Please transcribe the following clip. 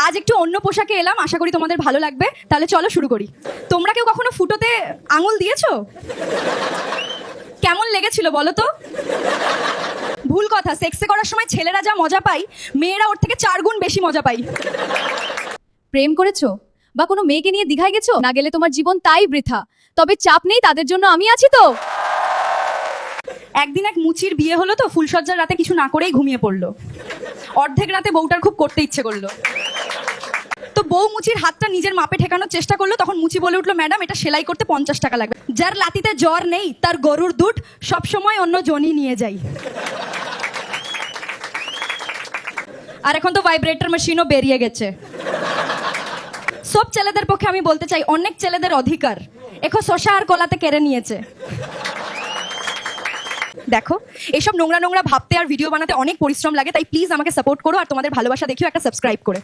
আজ একটু অন্য পোশাকে এলাম, আশা করি তোমাদের ভালো লাগবে। তাহলে চলো শুরু করি। তোমরা কেউ কখনো ফুটোতে আঙুল দিয়েছো? কেমন লেগেছিল বলো তো? ভুল কথা, সেক্সে করার সময় ছেলেরা যা মজা পায়, মেয়েরা ওর থেকে 4 গুণ বেশি মজা পায়। প্রেম করেছো বা কোনো মেয়েকে নিয়ে দীঘায় গেছো? না গেলে তোমার জীবন তাই বৃথা। তবে চাপ নেই, তাদের জন্য আমি আছি তো। একদিন এক মুচির বিয়ে হলো তো, ফুলসজ্জার রাতে কিছু না করেই ঘুমিয়ে পড়লো। অর্ধেক রাতে বউটার খুব করতে ইচ্ছে করলো, তো বউ মুচির হাতটা নিজের মাপে ঠেকানোর চেষ্টা করলো। তখন মুচি বলে উঠলো, ম্যাডাম এটা সেলাই করতে 50 টাকা লাগবে। যার লাতিতে জ্বর নেই তার গরুর দুধ সবসময় অন্য জনই নিয়ে যাই। আর এখন তো ভাইব্রেটর মেশিনও বেরিয়ে গেছে। সব ছেলেদের পক্ষে আমি বলতে চাই, অনেক ছেলেদের অধিকার এখন শশা আর কলাতে কেড়ে নিয়েছে। দেখো, এইসব নোংরা নোংরা ভাবতে আর ভিডিও বানাতে অনেক পরিশ্রম লাগে, তাই প্লিজ আমাকে সাপোর্ট করো আর তোমাদের ভালোবাসা দেখিও একটা সাবস্ক্রাইব করে।